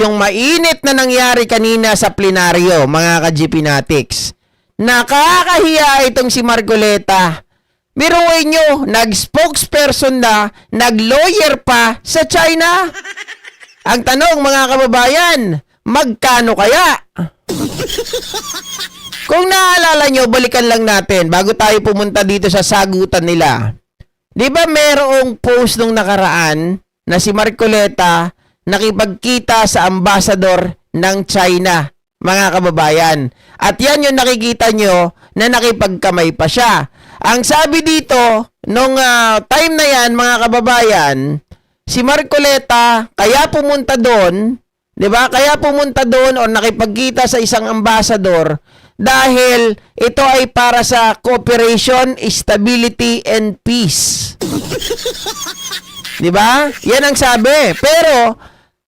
yung mainit na nangyari kanina sa plenaryo, mga ka-GPnatics. Nakakahiya itong si Marcoleta. Biruin nyo, nag-spokesperson na, nag-lawyer pa sa China. Ang tanong, mga kababayan, magkano kaya? Kung naalala nyo, balikan lang natin bago tayo pumunta dito sa sagutan nila. Di ba merong post nung nakaraan na si Marcoleta nakipagkita sa ambassador ng China, mga kababayan. At yan yung nakikita nyo na nakipagkamay pa siya. Ang sabi dito, nung time na yan, mga kababayan, si Marcoleta, kaya pumunta doon, di ba? Kaya pumunta doon o nakipagkita sa isang ambassador dahil ito ay para sa cooperation, stability, and peace. Di ba? Yan ang sabi. Pero,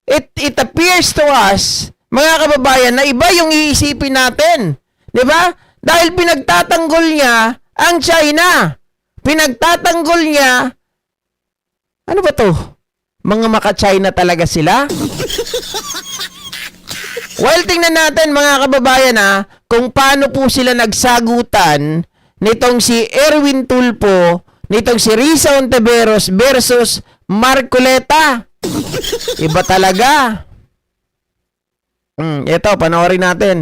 it appears to us, mga kababayan, na iba yung iisipin natin. Di ba? Dahil pinagtatanggol niya ang China. Pinagtatanggol niya, ano ba to? Mga maka-China talaga sila? Well, tingnan natin mga kababayan kung paano po sila nagsagutan nitong si Erwin Tulfo, nitong si Risa Hontiveros versus Marcoleta. Iba talaga. Ito, panoorin natin.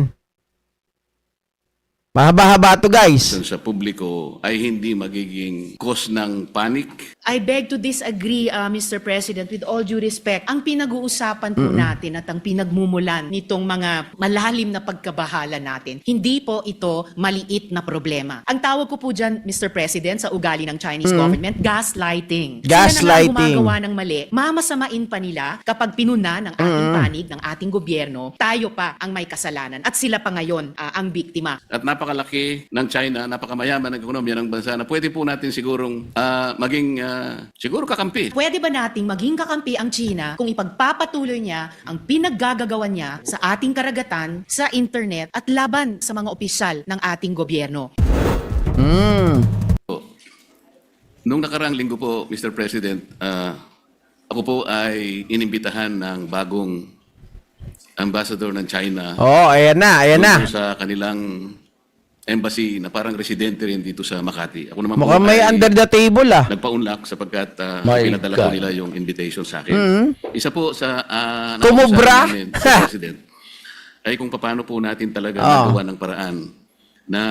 Mahaba-haba to, guys. Sa publiko ay hindi magiging cause ng panic. I beg to disagree, Mr. President, with all due respect. Ang pinag-uusapan po natin at ang pinagmumulan nitong mga malalim na pagkabahala natin, hindi po ito maliit na problema. Ang tawag ko po dyan, Mr. President, sa ugali ng Chinese government, gaslighting. Gaslighting. Sila na nga gumagawa ng mali. Mamasamain pa nila kapag pinuna ng ating panig, ng ating gobyerno, tayo pa ang may kasalanan. At sila pa ngayon ang biktima. At napakalaki ng China, napakamayaman ng ekonomiya ng bansa na pwede po natin sigurong maging siguro kakampi. Pwede ba nating maging kakampi ang China kung ipagpapatuloy niya ang pinaggagagawan niya sa ating karagatan, sa internet at laban sa mga opisyal ng ating gobyerno? Nung nakaraang linggo po, Mr. President, ako po ay inimbitahan ng bagong ambassador ng China. Oh, ayan na, ayan na. Sa kanilang embassy na parang residente rin dito sa Makati. Ako naman Mukhang po may ay under the table nagpa-unlock sapagkat My pinadala God. ko nila yung invitation sa akin. Isa po sa Tumubra? namin, Mr. President, ay kung paano po natin talaga nagawa ng paraan na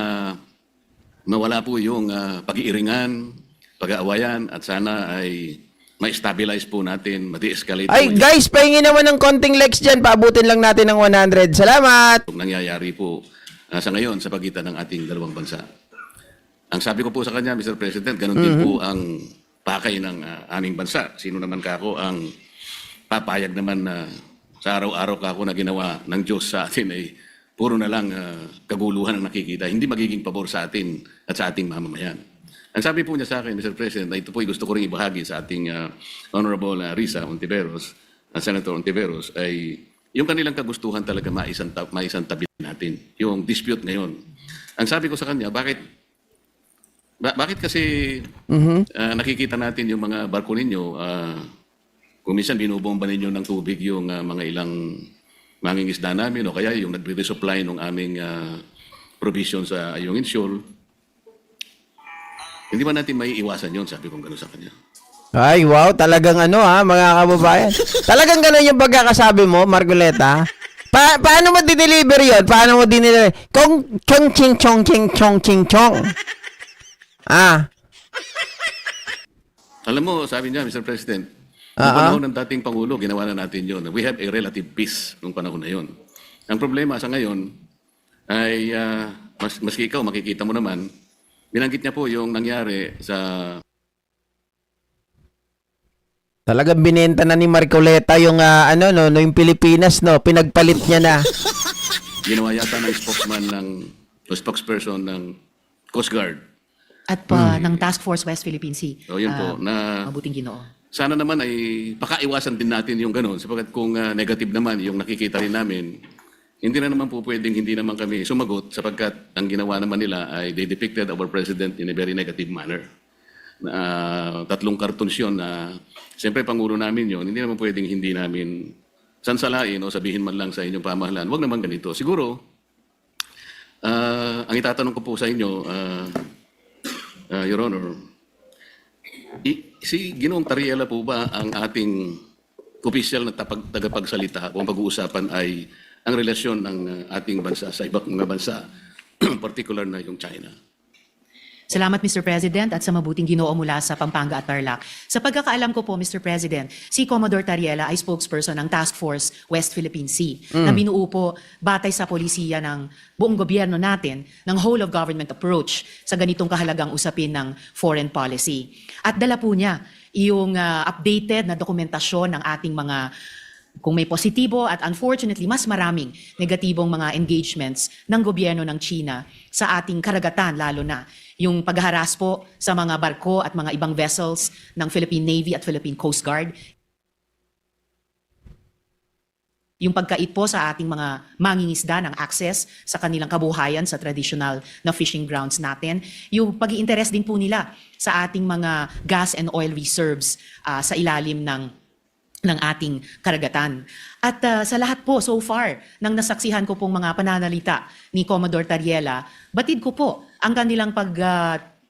mawala po yung pag-iiringan, pag-aawayan at sana ay ma-stabilize po natin, ma-de-escalate Ay, po guys, pahingi naman ng konting likes dyan. Paabutin lang natin ng 100. Salamat! yung nangyayari po sa ngayon sa pagitan ng ating dalawang bansa. Ang sabi ko po sa kanya, Mr. President, ganun din po ang pakay ng aming bansa. Sino naman kako ang papayag naman na sa araw-araw kako na ginawa ng Diyos sa atin ay puro na lang kaguluhan ang nakikita. Hindi magiging pabor sa atin at sa ating mamamayan. Ang sabi po niya sa akin, Mr. President, na ito po ay gusto ko rin ibahagi sa ating Honorable Risa Hontiveros, Senator Hontiveros, ay yung kanilang kagustuhan talaga maisantabi natin. Yung dispute ngayon. Ang sabi ko sa kanya, bakit kasi nakikita natin yung mga barko ninyo, kung minsan binubomba ninyo ng tubig yung mga ilang mangingisda namin o kaya yung nagre-resupply ng aming provision sa Ayungin Shoal, hindi ba natin may iwasan yun? Sabi kong gano'n sa kanya. Ay, wow, talagang mga kababayan. Talagang ganun yung pagkakasabi mo, Marcoleta. Paano mo di-deliver yun? Paano mo di-deliver? Kong ching chong ching chong ching chong. Alam mo, sabi niya, Mr. President, noong panahon ng dating Pangulo, ginawa na natin yun. We have a relative peace noong panahon na yun. Ang problema sa ngayon ay, maski ikaw, makikita mo naman, binanggit niya po yung nangyari sa Talagang binenta na ni Marcoleta yung yung Pilipinas, no, pinagpalit niya na. ginawa yata ng spokesperson ng Coast Guard. At ng Task Force West Philippine Sea. So yun po, na Mabuting Ginoo. sana naman ay pakaiwasan din natin yung ganun sapagkat kung negative naman yung nakikita rin namin, hindi na naman po pwedeng hindi naman kami sumagot sapagkat ang ginawa naman nila ay they depicted our president in a very negative manner. Tatlong cartoons yun na siyempre Pangulo namin yun, hindi naman pwedeng hindi namin sansalain o sabihin man lang sa inyong pamahalaan, wag naman ganito. Siguro, ang itatanong ko po sa inyo, Your Honor, si Ginoong Tariela po ba ang ating opisyal na tagapagsalita kung pag-uusapan ay ang relasyon ng ating bansa sa ibang mga bansa, particular na yung China? Salamat, Mr. President, at sa mabuting Ginoo mula sa Pampanga at Tarlac. Sa pagkakaalam ko po, Mr. President, si Commodore Tariela ay spokesperson ng Task Force West Philippine Sea na binuo po batay sa polisiya ng buong gobyerno natin ng whole of government approach sa ganitong kahalagang usapin ng foreign policy. At dala po niya yung updated na dokumentasyon ng ating mga kung may positibo at unfortunately mas maraming negatibong mga engagements ng gobyerno ng China sa ating karagatan, lalo na yung paghaharas po sa mga barko at mga ibang vessels ng Philippine Navy at Philippine Coast Guard. Yung pagkait po sa ating mga mangingisda ng access sa kanilang kabuhayan sa traditional na fishing grounds natin. Yung pag-iinteres din po nila sa ating mga gas and oil reserves sa ilalim ng ating karagatan. At sa lahat po, so far, nang nasaksihan ko pong mga pananalita ni Commodore Tariela, batid ko po ang kanilang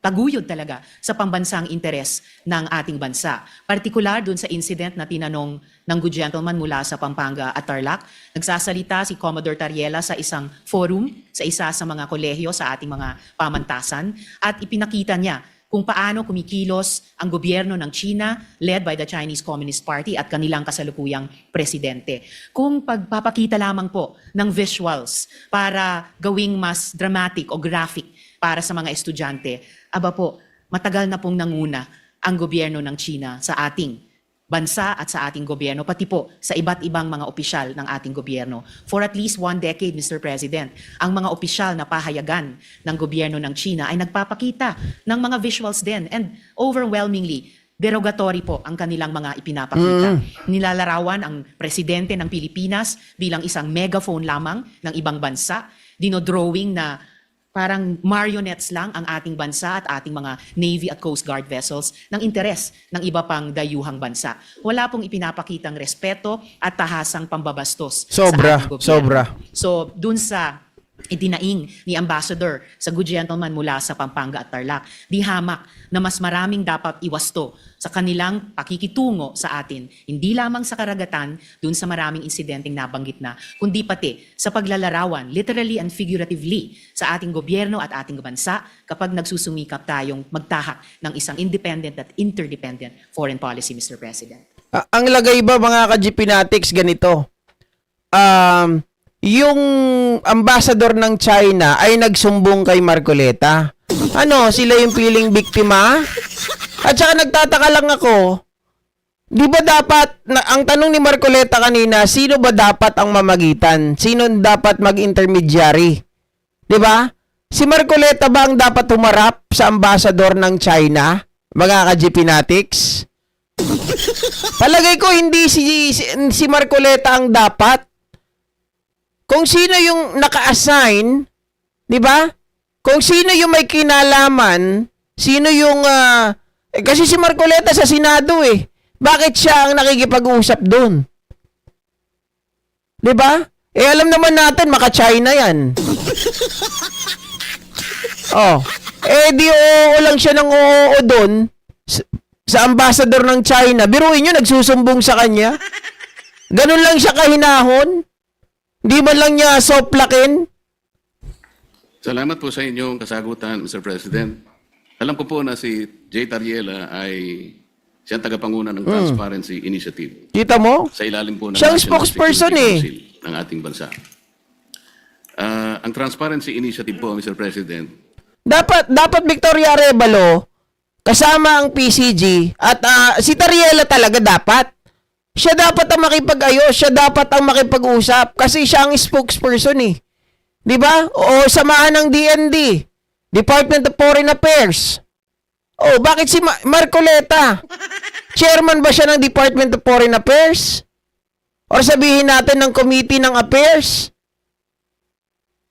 paguyod talaga sa pambansang interes ng ating bansa. Partikular dun sa incident na tinanong ng good gentleman mula sa Pampanga at Tarlac, nagsasalita si Commodore Tariela sa isang forum, sa isa sa mga kolehiyo sa ating mga pamantasan, at ipinakita niya kung paano kumikilos ang gobyerno ng China led by the Chinese Communist Party at kanilang kasalukuyang presidente. Kung pagpapakita lamang po ng visuals para gawing mas dramatic o graphic para sa mga estudyante, aba po, matagal na pong nanguna ang gobyerno ng China sa ating bansa at sa ating gobyerno, pati po sa iba't ibang mga opisyal ng ating gobyerno. For at least 1 decade, Mr. President, ang mga opisyal na pahayagan ng gobyerno ng China ay nagpapakita ng mga visuals din, and overwhelmingly, derogatory po ang kanilang mga ipinapakita. Nilalarawan ang presidente ng Pilipinas bilang isang megaphone lamang ng ibang bansa, dinodrawing na parang marionettes lang ang ating bansa at ating mga Navy at Coast Guard vessels ng interes ng iba pang dayuhang bansa. Wala pong ipinapakitang respeto at tahasang pambabastos sa ating gobyerno. Sobra. So, dun sa itinaing ni Ambassador sa good gentleman mula sa Pampanga at Tarlac, di hamak na mas maraming dapat iwasto sa kanilang pakikitungo sa atin, hindi lamang sa karagatan, dun sa maraming insidenteng nabanggit na, kundi pati sa paglalarawan, literally and figuratively, sa ating gobyerno at ating bansa kapag nagsusumikap tayong magtahak ng isang independent at interdependent foreign policy, Mr. President. Ang lagay ba mga ka-GPnatics ganito? Yung ambassador ng China ay nagsumbong kay Marcoleta. Ano, sila yung piling biktima? At saka nagtataka lang ako, di ba dapat, ang tanong ni Marcoleta kanina, sino ba dapat ang mamagitan? Sino dapat mag-intermediary? Di ba? Si Marcoleta ba ang dapat humarap sa ambassador ng China? Mga ka-GPnatics? Palagay ko hindi si Marcoleta ang dapat. Kung sino yung naka-assign, di ba? Kung sino yung may kinalaman, sino yung kasi si Marcoleta sa Senado eh. Bakit siya ang nakikipag-usap doon? Di ba? Alam naman natin maka-China 'yan. Di oo lang siya ng oo doon sa ambassador ng China. Biruin niyo nagsusumbong sa kanya. Ganun lang siya kahinahon. Di ba lang niya soplakin? Salamat po sa inyong kasagutan, Mr. President. Alam ko po na si J. Tariela ay siyang tagapanguna ng Transparency Initiative. Kita mo? Sa ilalim po ng Siyang National spokesperson Security Council ng ating bansa. Ang Transparency Initiative po, Mr. President, Dapat Victoria Arevalo kasama ang PCG at si Tariela talaga dapat. Siya dapat ang makipag-ayos, siya dapat ang makipag-usap kasi siya ang spokesperson eh. 'Di ba? O samahan ng DND, Department of Foreign Affairs. Bakit si Marcoleta? Chairman ba siya ng Department of Foreign Affairs? O sabihin natin ng Committee ng Affairs?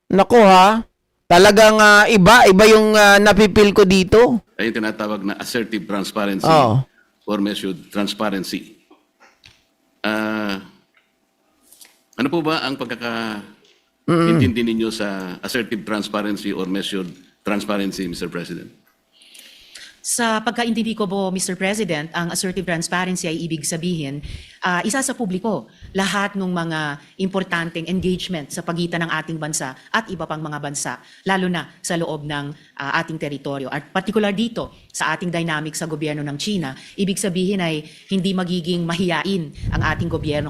Nako ha, talagang iba yung napipil ko dito. ay yung tinatawag na assertive transparency Oh. or measured transparency. Ano po ba ang pagkakaintindi ninyo sa assertive transparency or measured transparency, Mr. President? Sa pagkaintindi ko po, Mr. President, ang assertive transparency ay ibig sabihin, isa sa publiko lahat ng mga importanteng engagement sa pagitan ng ating bansa at iba pang mga bansa, lalo na sa loob ng ating teritoryo. At particular dito, sa ating dynamic sa gobyerno ng China, ibig sabihin ay hindi magiging mahiyain ang ating gobyerno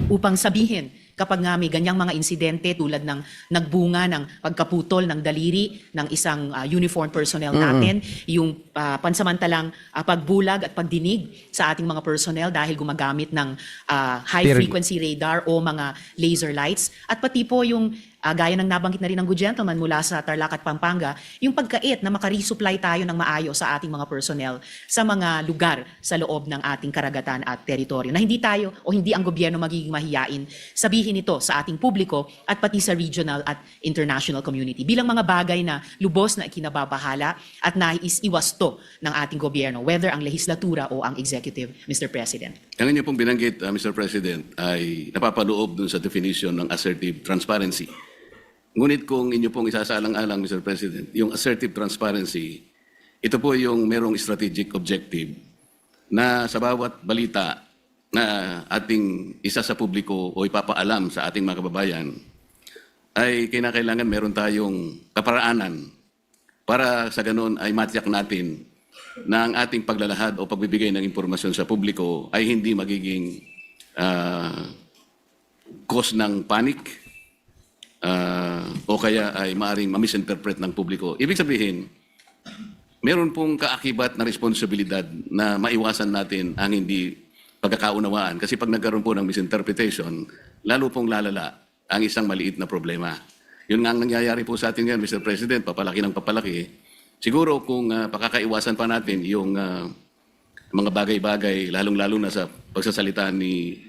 upang sabihin kapag nga may ganyang mga insidente tulad ng nagbunga ng pagkaputol ng daliri ng isang uniformed personnel natin, yung pansamantalang pagbulag at pagdinig sa ating mga personnel dahil gumagamit ng high-frequency radar o mga laser lights, at pati po yung gaya ng nabanggit na rin ng good gentleman mula sa Tarlac at Pampanga, yung pagkait na makaresupply tayo ng maayos sa ating mga personnel sa mga lugar sa loob ng ating karagatan at teritoryo. Na hindi tayo o hindi ang gobyerno magiging mahiyain sabihin ito sa ating publiko at pati sa regional at international community bilang mga bagay na lubos na ikinababahala at nais-iwasto ng ating gobyerno, whether ang legislatura o ang executive, Mr. President. Ang inyo pong binanggit, Mr. President, ay napapaloob dun sa definition ng assertive transparency. Ngunit kung inyo pong isasalang-alang, Mr. President, yung assertive transparency, ito po yung merong strategic objective na sa bawat balita na ating isa sa publiko o ipapaalam sa ating mga kababayan, ay kinakailangan meron tayong kaparaanan para sa ganun ay matiyak natin na ang ating paglalahad o pagbibigay ng impormasyon sa publiko ay hindi magiging cause ng panic, o kaya ay maaaring ma-misinterpret ng publiko. Ibig sabihin, meron pong kaakibat na responsibilidad na maiwasan natin ang hindi pagkakaunawaan. Kasi pag nagkaroon po ng misinterpretation, lalo pong lalala ang isang maliit na problema. Yun nga ang nangyayari po sa atin ngayon, Mr. President, papalaki ng papalaki. Siguro kung pakakaiwasan pa natin yung mga bagay-bagay, lalong-lalo na sa pagsasalita ni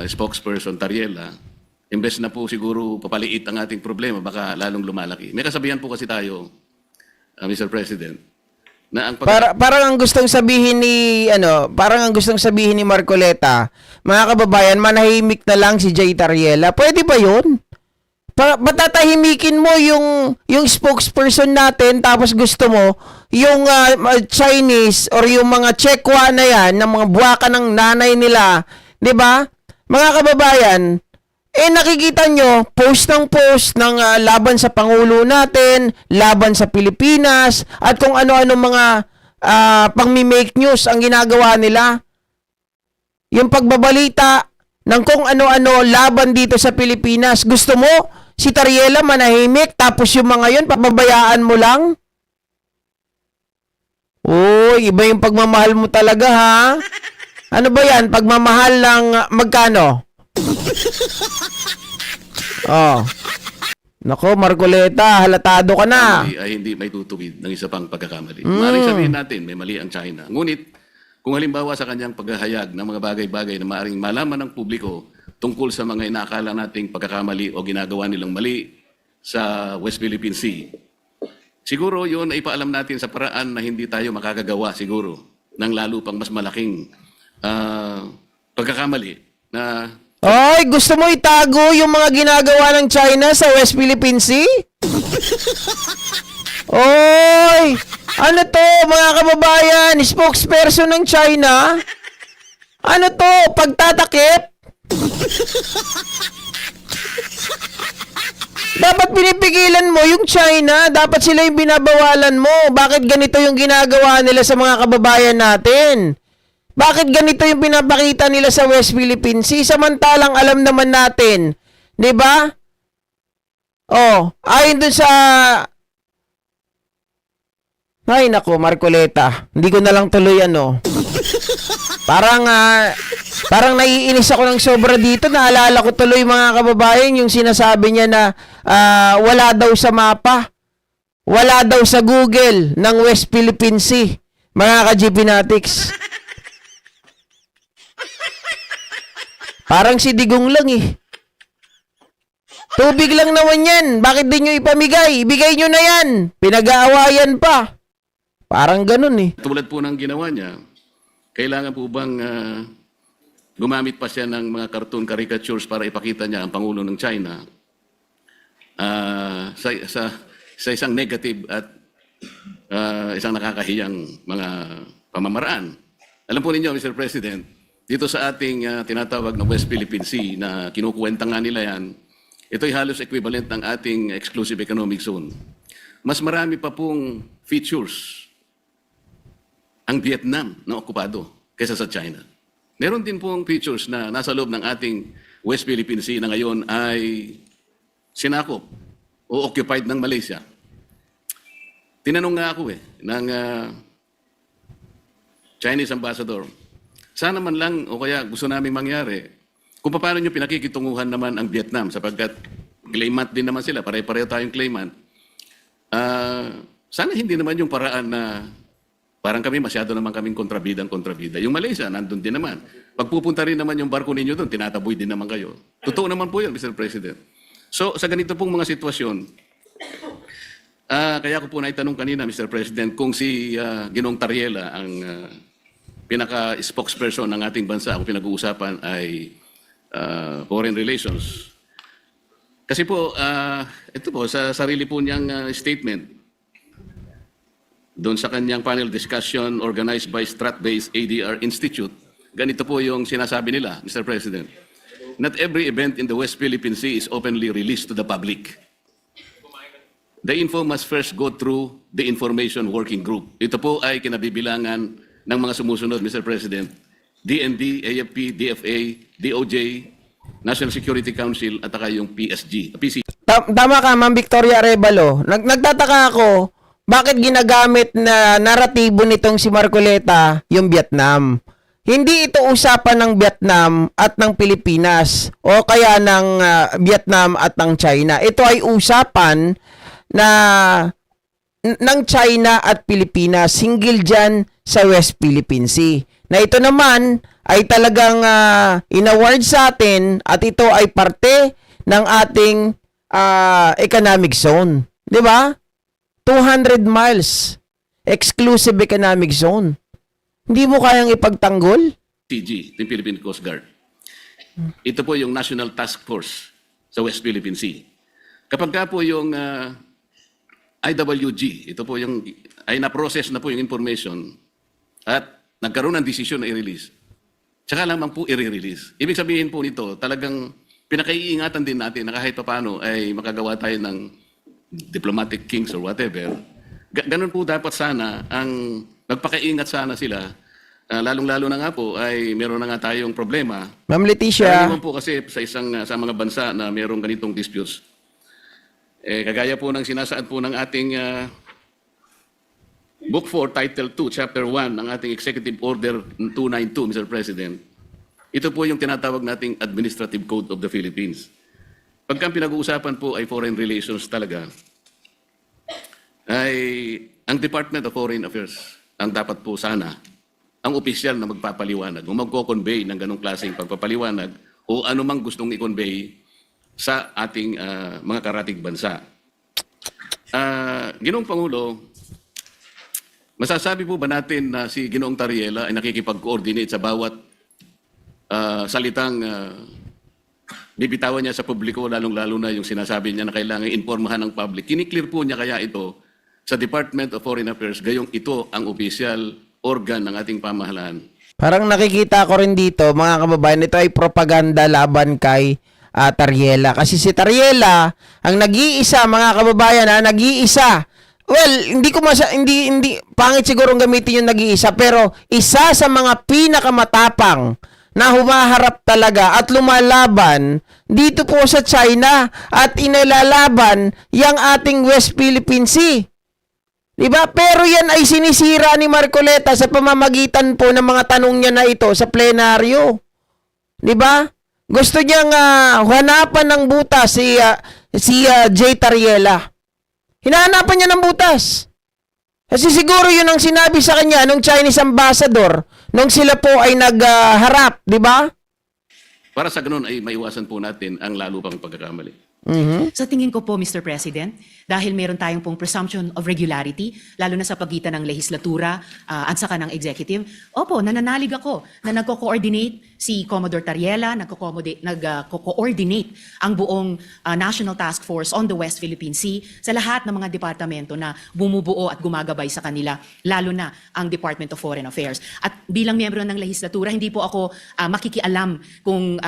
spokesperson Tariela, imbes na po siguro papaliit ang ating problema, baka lalong lumalaki. May kasabihan po kasi tayo, Mr. President, na ang Parang ang gustong sabihin ni Marcoleta, mga kababayan, manahimik na lang si Jay Tariela. Pwede ba 'yun? Matatahimikin mo yung spokesperson natin, tapos gusto mo yung Chinese or yung mga Chekwa na yan, ng mga buwaka ng nanay nila, 'di ba? Mga kababayan, nakikita nyo, post ng laban sa Pangulo natin, laban sa Pilipinas, at kung ano-ano mga pang-make news ang ginagawa nila. Yung pagbabalita ng kung ano-ano laban dito sa Pilipinas. Gusto mo, si Tariela manahimik, tapos yung mga yun, papabayaan mo lang? Uy, iba yung pagmamahal mo talaga, ha? Ano ba yan? Pagmamahal ng magkano? Oh. Nako, Marcoleta, halatado ka na. ay hindi may tutuwid ng isa pang pagkakamali. Maaaring sabihin natin, may mali ang China. Ngunit, kung halimbawa sa kanyang paghahayag ng mga bagay-bagay na maaaring malaman ng publiko tungkol sa mga inaakala nating pagkakamali o ginagawa nilang mali sa West Philippine Sea, siguro yun ay ipaalam natin sa paraan na hindi tayo makakagawa siguro ng lalo pang mas malaking pagkakamali na Ay, gusto mo itago yung mga ginagawa ng China sa West Philippine Sea? Oy! Ano to, mga kababayan? Spokesperson ng China? Ano to, pagtatakip? Dapat pinipigilan mo yung China. Dapat sila yung binabawalan mo. Bakit ganito yung ginagawa nila sa mga kababayan natin? Bakit ganito yung pinapakita nila sa West Philippine Sea? Samantalang alam naman natin, 'di ba? Oh, ayon dun sa Ay nako, Marcoleta. Hindi ko na lang tuloy Parang naiinis ako ng sobra dito. Naalala ko tuloy, mga kababayan, yung sinasabi niya na wala daw sa mapa. Wala daw sa Google ng West Philippine Sea. Mga ka-GPnatics. Parang si Digong lang eh. Tubig lang naman yan. Bakit di nyo ipamigay? Ibigay nyo na yan. Pinag-aawayan pa. Parang ganun eh. tulad po ng ginawa niya, kailangan po bang gumamit pa siya ng mga cartoon caricatures para ipakita niya ang Pangulo ng China sa isang negative at isang nakakahiyang mga pamamaraan. Alam po ninyo, Mr. President, dito sa ating tinatawag na West Philippine Sea na kinukuwenta nga nila yan, ito'y halos equivalent ng ating exclusive economic zone. Mas marami pa pong features ang Vietnam na okupado kaysa sa China. Meron din pong features na nasa loob ng ating West Philippine Sea na ngayon ay sinakop o occupied ng Malaysia. Tinanong nga ako ng Chinese ambassador, sana man lang o kaya gusto namin mangyari kung paano nyo pinakikitunguhan naman ang Vietnam sapagkat claimant din naman sila, pare-pareho tayong claimant. Sana hindi naman yung paraan na parang kami masyado naman kaming kontrabida. Yung Malaysia, nandun din naman. Pagpupunta rin naman yung barko ninyo doon, tinataboy din naman kayo. Totoo naman po yun, Mr. President. So, sa ganito pong mga sitwasyon, kaya ko po naitanong kanina, Mr. President, kung si Ginong Tariela, ang pinaka-spokesperson ng ating bansa, kung pinag-uusapan ay foreign relations. Kasi po, ito po, sa sarili po niyang statement, doon sa kanyang panel discussion organized by Strat-based ADR Institute, ganito po yung sinasabi nila, Mr. President. Not every event in the West Philippine Sea is openly released to the public. The info must first go through the Information Working Group. Ito po ay kinabibilangan ng mga sumusunod, Mr. President. DND, AFP, DFA, DOJ, National Security Council, at saka yung PC. Tama ka, Ma'am Victoria Arevalo. Nagtataka ako, bakit ginagamit na naratibo nitong si Marcoleta yung Vietnam? Hindi ito usapan ng Vietnam at ng Pilipinas o kaya ng Vietnam at ng China. Ito ay usapan na ng China at Pilipinas hinggil dyan sa West Philippine Sea. Na ito naman ay talagang inaward sa atin at ito ay parte ng ating economic zone. 'Di ba? 200 miles exclusive economic zone. Hindi mo kayang ipagtanggol? CG, yung Philippine Coast Guard. Ito po yung National Task Force sa West Philippine Sea. Kapag ka po yung IWG, ito po yung, ay na-process na po yung information at nagkaroon ng desisyon na i-release. Tsaka lamang po i-release. Ibig sabihin po nito, talagang pinakaiingatan din natin na kahit paano ay makagawa tayo ng diplomatic kings or whatever. Ganun po dapat sana ang magpakaingat sana sila. Lalong-lalo na nga po ay meron na nga tayong problema. Ma'am Leticia. Naman po kasi sa mga bansa na merong ganitong disputes. Kagaya po ng sinasaad po ng ating Book 4, Title 2, Chapter 1 ng ating Executive Order 292, Mr. President. Ito po yung tinatawag nating Administrative Code of the Philippines. Pagka pinag-uusapan po ay foreign relations talaga, ay ang Department of Foreign Affairs ang dapat po sana ang opisyal na magpapaliwanag o magko-convey ng ganong klaseng pagpapaliwanag o anumang gustong i-convey sa ating mga karatig bansa. Ginoong Pangulo, masasabi po ba natin na si Ginoong Tariela ay nakikipag-coordinate sa bawat salitang bibitawan niya sa publiko, lalong-lalo na yung sinasabi niya na kailangan informahan ng public? Kiniklear po niya kaya ito sa Department of Foreign Affairs, gayong ito ang official organ ng ating pamahalaan. Parang nakikita ko rin dito, mga kababayan, ito ay propaganda laban kay Tariela. Kasi si Tariela, ang nag-iisa, mga kababayan, nag-iisa. Well, hindi pangit siguro gamitin yung nag-iisa, pero isa sa mga pinakamatapang na humaharap talaga at lumalaban dito po sa China at inilalaban yung ating West Philippine Sea. Diba? Pero yan ay sinisira ni Marcoleta sa pamamagitan po ng mga tanong niya na ito sa plenaryo. Diba? Gusto niyang hanapan ng butas si Jay Tariela. Hinahanapan niya ng butas. Kasi siguro yun ang sinabi sa kanya nung Chinese ambassador nung sila po ay nagharap, di ba? Para sa ganun ay maiwasan po natin ang lalo pang pagkakamali. Sa tingin ko po, Mr. President, dahil meron tayong pong presumption of regularity, lalo na sa pagitan ng legislatura at saka ng executive, opo, nananalig ako na nagko-coordinate si Commodore Tariela, nagko-coordinate ang buong National Task Force on the West Philippine Sea sa lahat ng mga departamento na bumubuo at gumagabay sa kanila, lalo na ang Department of Foreign Affairs. At bilang miyembro ng legislatura, hindi po ako makikialam kung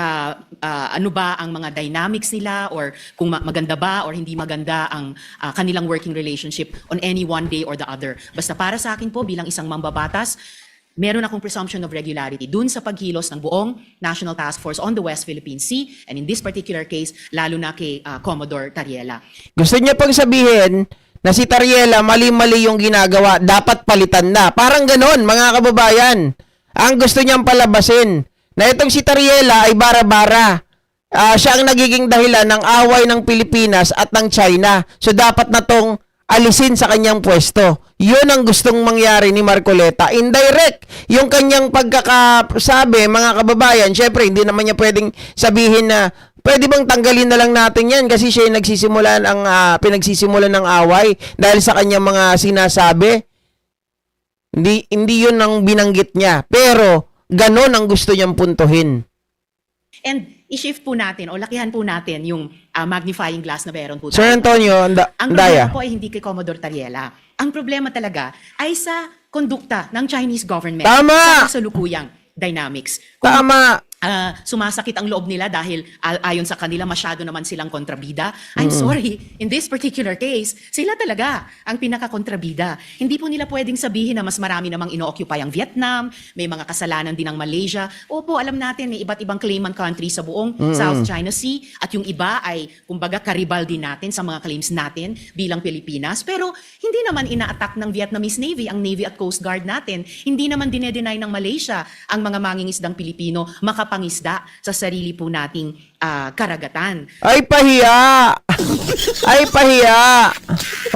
ano ba ang mga dynamics nila or kung maganda ba or hindi maganda ang kanilang working relationship on any one day or the other. Basta para sa akin po, bilang isang mambabatas, meron akong presumption of regularity dun sa pagkilos ng buong National Task Force on the West Philippine Sea, and in this particular case, lalo na kay Commodore Tariela. Gusto niya pang sabihin na si Tariela mali-mali yung ginagawa, dapat palitan na. Parang ganon, mga kababayan. Ang gusto niyang palabasin na itong si Tariela ay bara-bara. Siya ang nagiging dahilan ng away ng Pilipinas at ng China. So dapat na tong alisin sa kanyang pwesto. Yun ang gustong mangyari ni Marcoleta. Indirect, yung kanyang pagkakasabi, mga kababayan, syempre hindi naman niya pwedeng sabihin na pwede bang tanggalin na lang natin yan kasi siya yung pinagsisimulan ng away dahil sa kanyang mga sinasabi. Hindi yun ang binanggit niya. Pero ganon ang gusto niyang puntuhin. And i-shift po natin o lakihan po natin yung magnifying glass na meron po Sir tayo. Antonio, Ang Daya. problema po ay hindi kay Commodore Tariela. Ang problema talaga ay sa kondukta ng Chinese government. Tama! Sa kasalukuyang dynamics. Tama! Sumasakit ang loob nila dahil ayon sa kanila masyado naman silang kontrabida. I'm sorry, in this particular case, sila talaga ang pinaka-kontrabida. Hindi po nila pwedeng sabihin na mas marami namang ino-occupy ang Vietnam, may mga kasalanan din ang Malaysia. Opo, alam natin may iba't ibang claimant country sa buong South China Sea at yung iba ay kumbaga karibal din natin sa mga claims natin bilang Pilipinas. Pero hindi naman ina-attack ng Vietnamese Navy ang Navy at Coast Guard natin. Hindi naman dinedenay ng Malaysia ang mga mangingisdang Pilipino pangisda sa sarili po nating karagatan. Ay, pahiya! Ay, pahiya!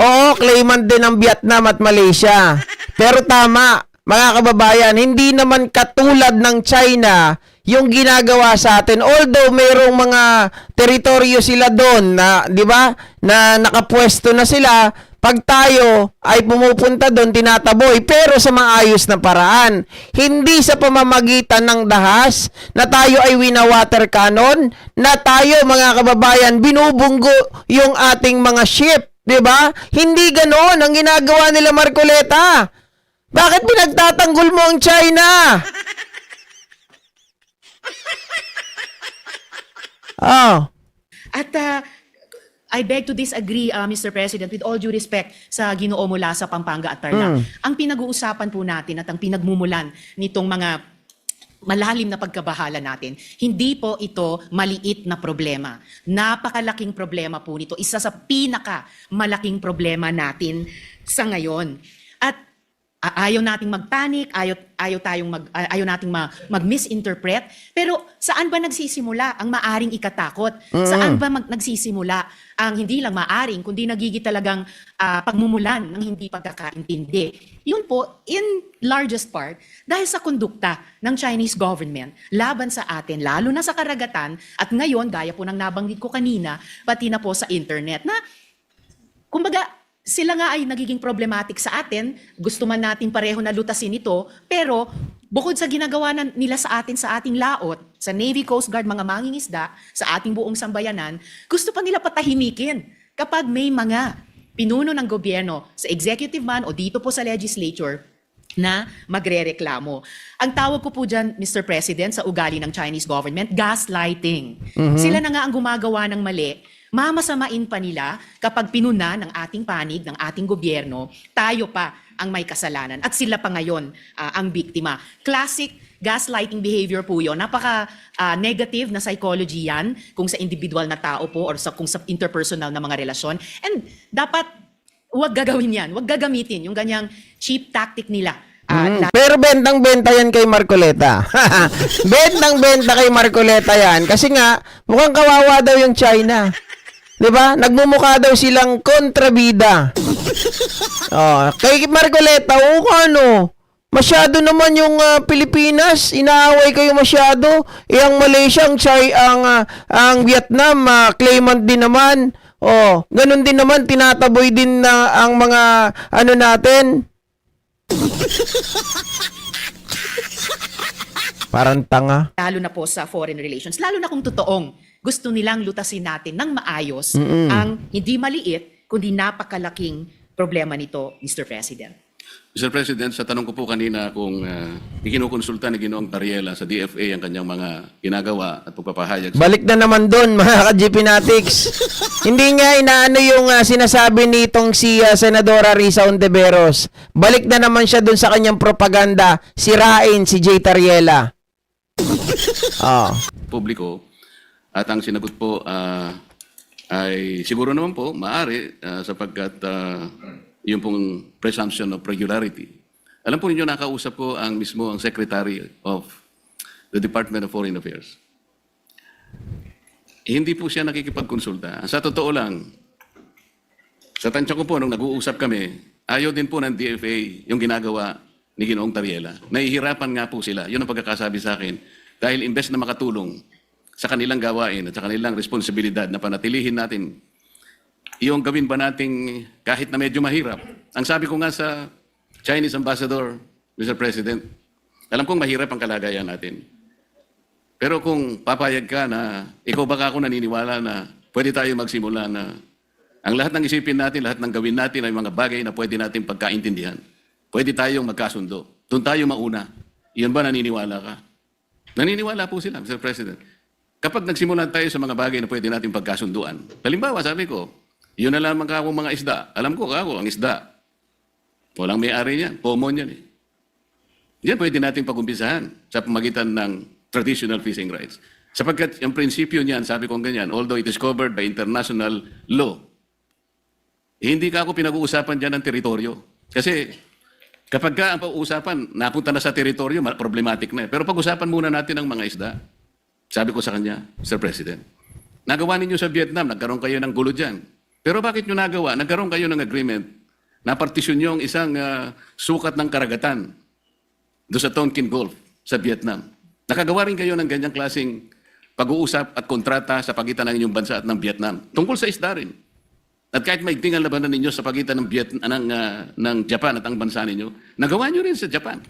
Oo, claimant din ng Vietnam at Malaysia. Pero tama, mga kababayan, hindi naman katulad ng China yung ginagawa sa atin. Although mayroong mga teritoryo sila doon na, di ba, na nakapwesto na sila, pag tayo ay pumupunta doon, tinataboy, pero sa maayos na paraan. Hindi sa pamamagitan ng dahas, na tayo ay wina-water cannon, na tayo, mga kababayan, binubunggo yung ating mga ship. Diba? Hindi ganoon ang ginagawa nila, Marcoleta. Bakit pinagtatanggol mo ang China? Oh. At I beg to disagree, Mr. President, with all due respect sa Ginoo mula sa Pampanga at Tarlac. Ang pinag-uusapan po natin at ang pinagmumulan nitong mga malalim na pagkabahala natin, hindi po ito maliit na problema. Napakalaking problema po nito. Isa sa pinaka-malaking problema natin sa ngayon. At ayaw nating magpanic, ayaw nating mag-misinterpret, pero saan ba nagsisimula ang maaring ikatakot? Saan ba nagsisimula ang hindi lang maaring, kundi nagigit talagang pagmumulan ng hindi pagkakaintindi? Yun po, in largest part, dahil sa kondukta ng Chinese government laban sa atin, lalo na sa karagatan, at ngayon, gaya po ng nabanggit ko kanina, pati na po sa internet, na kumbaga, sila nga ay nagiging problematic sa atin, gusto man natin pareho na lutasin ito, pero bukod sa ginagawa nila sa atin sa ating laot, sa Navy, Coast Guard, mga mangingisda, sa ating buong sambayanan, gusto pa nila patahimikin kapag may mga pinuno ng gobyerno sa executive man o dito po sa legislature na magrereklamo. Ang tawag ko po dyan, Mr. President, sa ugali ng Chinese government, gaslighting. Sila na nga ang gumagawa ng mali. Mamasamain pa nila kapag pinuna ng ating panig, ng ating gobyerno, tayo pa ang may kasalanan at sila pa ngayon ang biktima. Classic gaslighting behavior po yun. Napaka-negative na psychology yan kung sa individual na tao po or kung sa interpersonal na mga relasyon. And dapat huwag gagawin yan, huwag gagamitin yung ganyang cheap tactic nila. Pero bentang-benta yan kay Marcoleta. Bentang-benta kay Marcoleta yan. Kasi nga, mukhang kawawa daw yung China. Diba? Nagmumukha daw silang kontrabida. Oh, kay Marcoleta, ano? Masyado naman yung Pilipinas, inaaway kayo masyado. Ang Malaysia, ang Vietnam, claimant din naman. Oh, ganun din naman, tinataboy din na ang mga ano natin. Parang tanga. Lalo na po sa foreign relations, lalo na kung totoong gusto nilang lutasin natin ng maayos ang hindi maliit, kundi napakalaking problema nito, Mr. President. Mr. President, sa tanong ko po kanina kung ikinukonsulta ni Ginoong Tariela sa DFA ang kanyang mga ginagawa at pagpapahayag sa Balik na naman doon, mga ka-GP Natics. Hindi nga inaano yung sinasabi nitong si Senadora Risa Ontiveros. Balik na naman siya doon sa kanyang propaganda, sirain si Jay Tariela. Oh. publiko at ang sinagot po ay siguro naman po maaari sapagkat yung pong presumption of regularity. Alam po ninyo, nakausap ko ang mismo ang Secretary of the Department of Foreign Affairs. Hindi po siya nakikipagkonsulta. Sa totoo lang, sa tansya ko po, nung nag-uusap kami, ayaw din po ng DFA yung ginagawa ni Ginoong Tariela. Nahihirapan nga po sila. Yun ang pagkakasabi sa akin. Dahil imbes na makatulong sa kanilang gawain at sa kanilang responsibilidad na panatilihin natin, yung gawin ba nating kahit na medyo mahirap. Ang sabi ko nga sa Chinese Ambassador, Mr. President, alam kong mahirap ang kalagayan natin. Pero kung papayag ka na, ikaw baka ako naniniwala na pwede tayo magsimula na ang lahat ng isipin natin, lahat ng gawin natin ay mga bagay na pwede natin pagkaintindihan. Pwede tayong magkasundo. Doon tayo mauna. Iyon ba naniniwala ka? Naniniwala po sila, Mr. President. Kapag nagsimulan tayo sa mga bagay na pwede natin pagkasunduan, halimbawa, sabi ko, yun na lamang ako mga isda. Alam ko ako, ang isda. Walang may-ari niyan. Common yan eh. Yan pwede natin pag-umpisahan sa pamagitan ng traditional fishing rights. Sapagkat yung prinsipyo niyan, sabi ko ganyan, although it is covered by international law, hindi ka ako pinag-uusapan dyan ng teritoryo. Kasi kapag ka ang pag-uusapan, napunta na sa teritoryo, problematic na eh. Pero pag-usapan muna natin ang mga isda. Sabi ko sa kanya, Mr. President, nagawa ninyo sa Vietnam, nagkaroon kayo ng gulo dyan. Pero bakit nyo nagawa? Nagkaroon kayo ng agreement na partisyon nyo ang isang sukat ng karagatan doon sa Tonkin Gulf sa Vietnam. Nakagawa rin kayo ng ganyang klaseng pag-uusap at kontrata sa pagitan ng inyong bansa at ng Vietnam. Tungkol sa isda rin. At kahit may tingal labanan ninyo sa pagitan ng Japan at ang bansa ninyo, nagawa nyo rin sa Japan.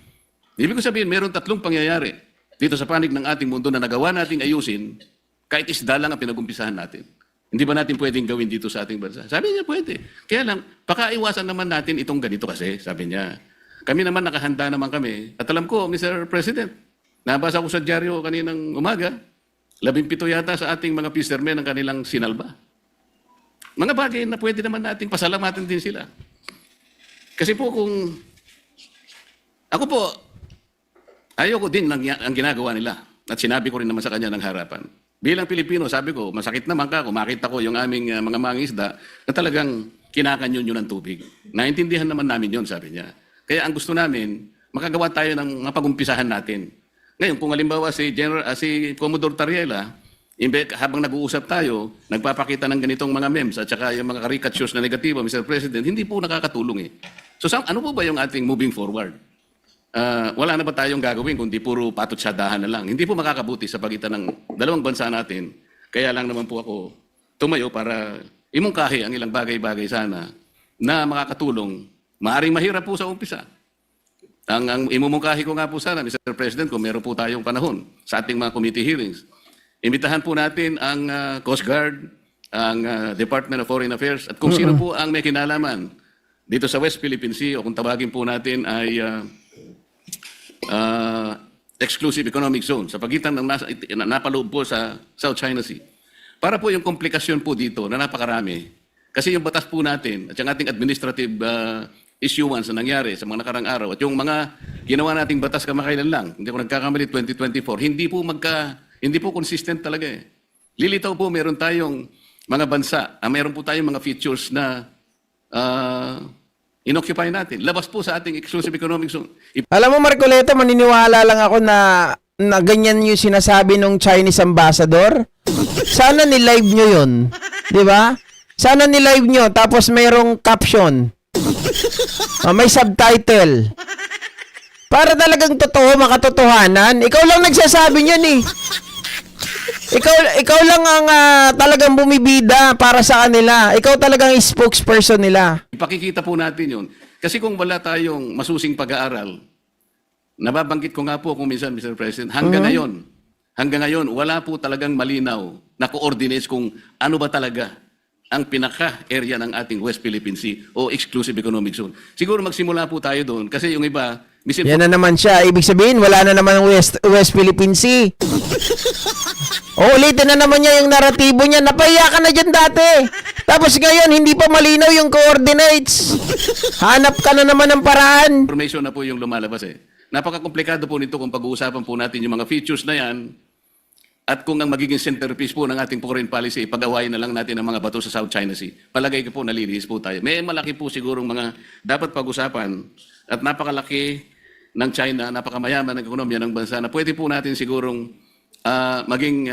Ibig ko sabihin, meron tatlong pangyayari dito sa panig ng ating mundo na nagawa nating ayusin kahit isda lang ang pinag-umpisahan natin. Hindi ba natin pwedeng gawin dito sa ating bansa? Sabi niya, pwede. Kaya lang, pakaiwasan naman natin itong ganito kasi, sabi niya. Kami naman nakahanda naman kami. At alam ko, Mr. President, nabasa ko sa dyaryo kaninang umaga, 17 yata sa ating mga fishermen ang kanilang sinalba. Mga bagay na pwede naman nating pasalamatan din sila. Kasi po kung, ako po, ayoko din ang ginagawa nila. At sinabi ko rin naman sa kanya ng harapan. Bilang Pilipino, sabi ko, masakit naman ka kung makita ko yung aming mga mangisda na talagang kinakanyon yun ng tubig. Naintindihan naman namin yun, sabi niya. Kaya ang gusto namin, makagawa tayo ng mapag-umpisahan natin. Ngayon, kung halimbawa si Commodore Tariela, habang nag-uusap tayo, nagpapakita ng ganitong mga memes at saka yung mga caricatures na negatibo, Mr. President, hindi po nakakatulong eh. So ano po ba yung ating moving forward? Wala na ba tayong gagawin kundi puro patutsyadahan na lang? Hindi po makakabuti sa pagitan ng dalawang bansa natin. Kaya lang naman po ako tumayo para imungkahi ang ilang bagay-bagay sana na makakatulong. Maaring mahirap po sa umpisa. Ang imumungkahi ko nga po sana, Mr. President, kung meron po tayong panahon sa ating mga committee hearings, imbitahan po natin ang Coast Guard, ang Department of Foreign Affairs, at kung sino po ang may kinalaman dito sa West Philippine Sea o kung tawagin po natin ay exclusive economic zone sa pagitan ng napaloob po sa South China Sea. Para po yung komplikasyon po dito na napakarami, kasi yung batas po natin at yung ating administrative issuance na nangyari sa mga nakarang araw at yung mga ginawa nating batas kamakailan lang, hindi ko nagkakamali 2024, hindi po consistent talaga eh. Lilitaw po meron tayong mga bansa, meron po tayong mga features na inoccupy natin. Labas po sa ating exclusive economic zone. Alam mo, Marcoleta, maniniwala lang ako na ganyan yung sinasabi ng Chinese ambassador. Sana ni-live nyo yun. Di ba? Sana ni-live nyo, tapos mayroong caption. May subtitle. Para talagang totoo, makatotohanan. Ikaw lang nagsasabi niyan eh. Ikaw lang ang talagang bumibida para sa kanila. Ikaw talagang spokesperson nila. Ipakikita po natin yun. Kasi kung wala tayong masusing pag-aaral, nababanggit ko nga po kung minsan, Mr. President, hanggang ngayon, wala po talagang malinaw na coordinates kung ano ba talaga ang pinaka-area ng ating West Philippine Sea o Exclusive Economic Zone. Siguro magsimula po tayo doon kasi yung iba, Yan na naman siya. Ibig sabihin, wala na naman ang West Philippine Sea. Ulitin na naman niya yung naratibo niya. Napahiya ka na dyan dati. Tapos ngayon, hindi pa malinaw yung coordinates. Hanap ka na naman ng paraan. information na po yung lumalabas eh. Napaka-komplikado po nito kung pag-uusapan po natin yung mga features na yan at kung ang magiging centerpiece po ng ating foreign policy, pag-awayin na lang natin ang mga bato sa South China Sea. Palagay ko po nalilihis po tayo. May malaki po sigurong mga dapat pag-usapan at napakalaki ng China, napakamayaman ng ekonomiya ng bansa na pwede po natin sigurong maging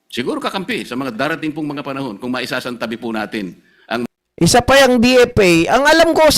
siguro kakampi sa mga darating pong mga panahon kung maisasantabi po natin ang Isa pa yung DFA. Ang alam ko sa